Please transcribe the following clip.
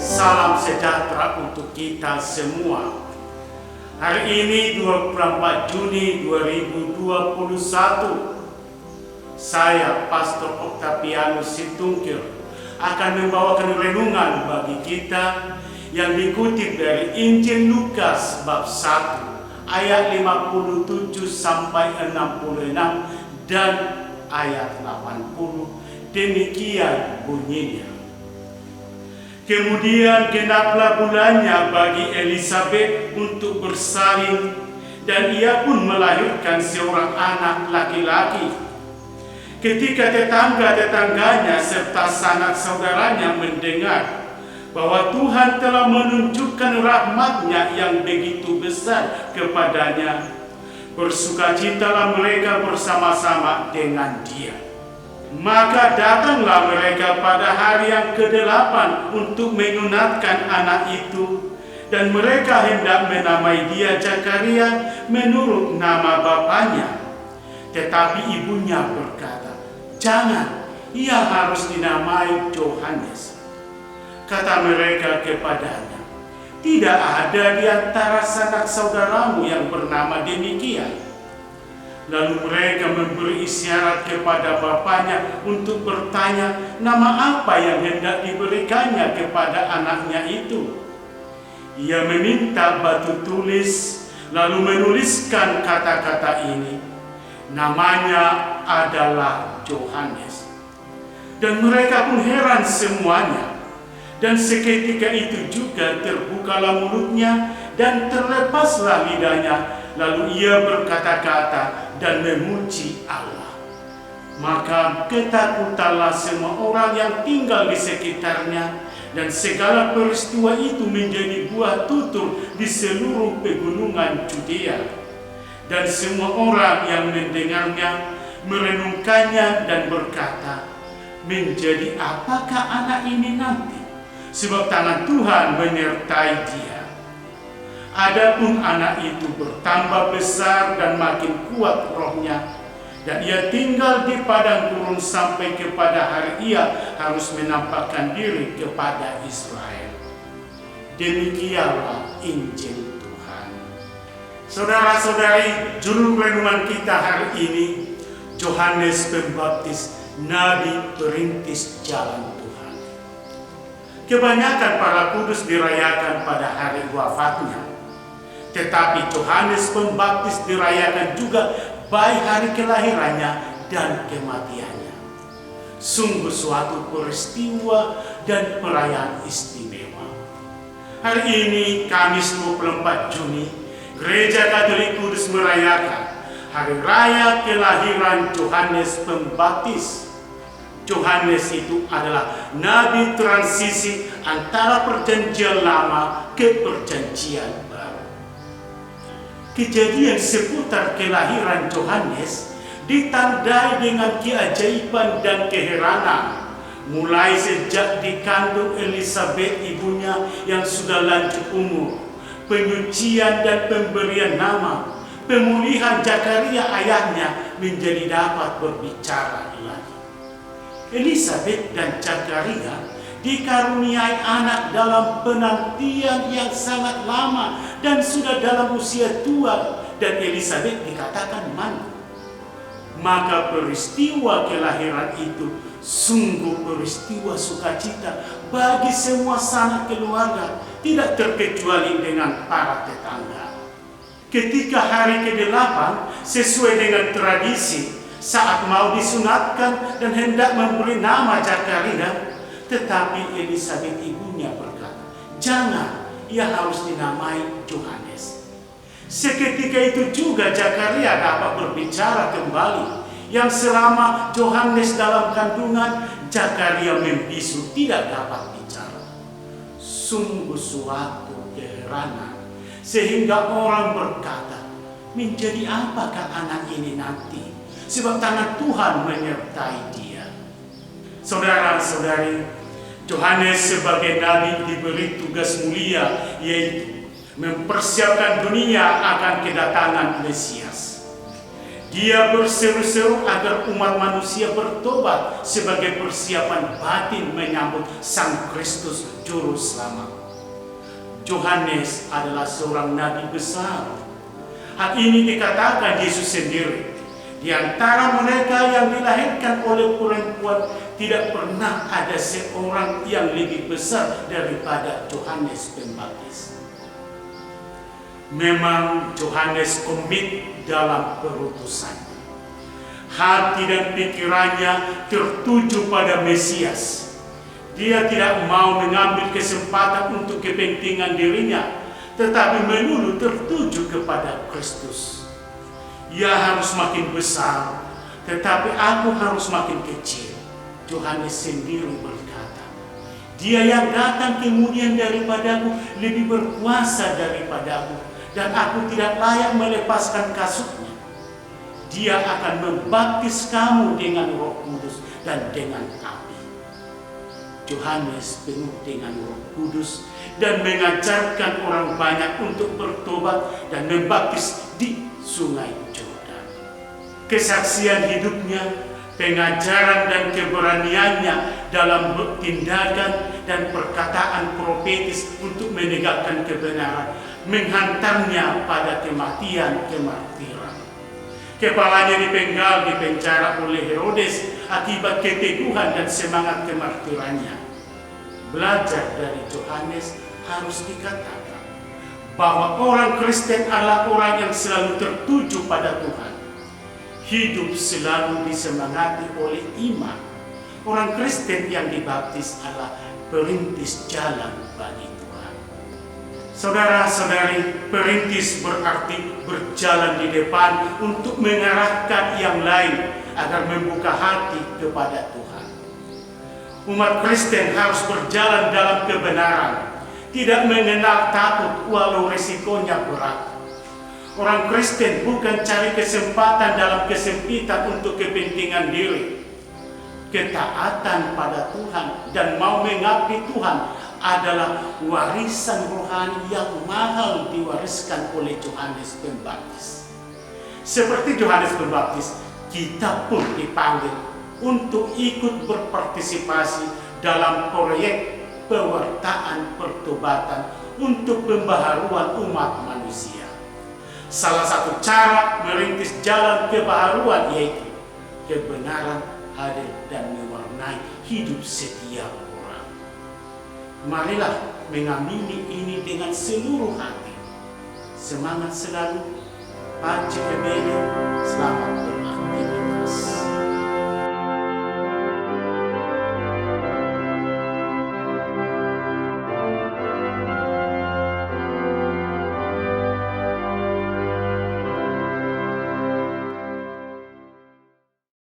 Salam sejahtera untuk kita semua. Hari ini 24 Juni 2021, saya Pastor Octavianus Situngkir akan membawakan renungan bagi kita yang dikutip dari Injil Lukas bab 1 ayat 57 sampai 66 dan ayat 80. Demikian bunyinya. Kemudian genaplah bulannya bagi Elisabet untuk bersalin, dan ia pun melahirkan seorang anak laki-laki. Ketika tetangga-tetangganya serta sanak saudaranya mendengar bahwa Tuhan telah menunjukkan rahmat-Nya yang begitu besar kepadanya, bersukacitalah mereka bersama-sama dengan dia. Maka datanglah mereka pada hari yang ke-8 untuk menyunatkan anak itu, dan mereka hendak menamai dia Zakaria menurut nama bapaknya. Tetapi ibunya berkata, "Jangan, ia harus dinamai Yohanes." Kata mereka kepadanya, "Tidak ada di antara sanak saudaramu yang bernama demikian." Lalu mereka memberi isyarat kepada bapaknya untuk bertanya nama apa yang hendak diberikannya kepada anaknya itu. Ia meminta batu tulis, lalu menuliskan kata-kata ini, "Namanya adalah Yohanes." Dan mereka pun heran semuanya. Dan seketika itu juga terbukalah mulutnya dan terlepaslah lidahnya. Lalu ia berkata-kata dan memuji Allah. Maka ketakutanlah semua orang yang tinggal di sekitarnya, dan segala peristiwa itu menjadi buah tutur di seluruh pegunungan Judea. Dan semua orang yang mendengarnya merenungkannya dan berkata, "Menjadi apakah anak ini nanti? Sebab tangan Tuhan menyertai dia." Adapun anak itu bertambah besar dan makin kuat rohnya, dan ia tinggal di padang gurun sampai kepada hari ia harus menampakkan diri kepada Israel. Demikianlah Injil Tuhan. Saudara-saudari, judul renungan kita hari ini, Yohanes Pembaptis, Nabi Perintis Jalan Tuhan. Kebanyakan para kudus dirayakan pada hari wafatnya. Tetapi Yohanes Pembaptis dirayakan juga baik hari kelahirannya dan kematiannya. Sungguh suatu peristiwa dan perayaan istimewa. Hari ini, Kamis 24 Juni, Gereja Katolik Kudus merayakan Hari Raya Kelahiran Yohanes Pembaptis. Yohanes itu adalah nabi transisi antara Perjanjian Lama ke Perjanjian Baru. Kejadian seputar kelahiran Yohanes ditandai dengan keajaiban dan keheranan, mulai sejak dikandung Elisabet ibunya yang sudah lanjut umur, penyucian dan pemberian nama, pemulihan Zakaria ayahnya menjadi dapat berbicara lagi. Elisabet dan Zakaria dikaruniai anak dalam penantian yang sangat lama dan sudah dalam usia tua, dan Elisabet dikatakan mantu. Maka peristiwa kelahiran itu sungguh peristiwa sukacita bagi semua sanak keluarga, tidak terkecuali dengan para tetangga. Ketika hari ke-8 sesuai dengan tradisi, saat mau disunatkan dan hendak memberi nama Zakaria, tetapi Elisabet ibunya berkata, "Jangan, ia harus dinamai Yohanes." Seketika itu juga Zakaria dapat berbicara kembali, yang selama Yohanes dalam kandungan, Zakaria membisu tidak dapat bicara. Sungguh suatu keheranan, sehingga orang berkata, "Menjadi apakah anak ini nanti? Sebab tangan Tuhan menyertai dia." Saudara-saudari, Yohanes sebagai nabi diberi tugas mulia, yaitu mempersiapkan dunia akan kedatangan Mesias. Dia berseru-seru agar umat manusia bertobat sebagai persiapan batin menyambut Sang Kristus Juru Selamat. Yohanes adalah seorang nabi besar. Hal ini dikatakan Yesus sendiri. Di antara mereka yang dilahirkan oleh perempuan tidak pernah ada seorang yang lebih besar daripada Yohanes Pembaptis. Memang Yohanes komit dalam perutusannya. Hati dan pikirannya tertuju pada Mesias. Dia tidak mau mengambil kesempatan untuk kepentingan dirinya, tetapi melulu tertuju kepada Kristus. Ia harus makin besar, tetapi aku harus makin kecil. Yohanes sendiri berkata, dia yang datang kemudian daripadaku lebih berkuasa daripadaku, dan aku tidak layak melepaskan kasutnya. Dia akan membaptis kamu dengan Roh Kudus dan dengan api. Yohanes penuh dengan Roh Kudus dan mengajarkan orang banyak untuk bertobat dan membaptis di Sungai Yordan. Kesaksian hidupnya, pengajaran dan keberaniannya dalam tindakan dan perkataan profetis untuk menegakkan kebenaran menghantarnya pada kematian kemartiran. Kepalanya dipenggal di penjara oleh Herodes akibat keteguhan dan semangat kemartirannya. Belajar dari Yohanes harus dikatakan bahwa orang Kristen adalah orang yang selalu tertuju pada Tuhan. Hidup selalu disemangati oleh iman. Orang Kristen yang dibaptis adalah perintis jalan bagi Tuhan. Saudara-saudari, perintis berarti berjalan di depan untuk mengarahkan yang lain agar membuka hati kepada Tuhan. Umat Kristen harus berjalan dalam kebenaran, tidak mengenal takut walau resikonya berat. Orang Kristen bukan cari kesempatan dalam kesempitan untuk kepentingan diri. Ketaatan pada Tuhan dan mau mengabdi Tuhan adalah warisan rohani yang mahal diwariskan oleh Yohanes Pembaptis. Seperti Yohanes Pembaptis, kita pun dipanggil untuk ikut berpartisipasi dalam proyek pewartaan pertobatan untuk pembaharuan umat manusia. Salah satu cara merintis jalan kebaharuan yaitu kebenaran hadir dan mewarnai hidup setiap orang. Marilah mengamini ini dengan seluruh hati. Semangat selalu, Pace Kebede, selamat beraktivitas.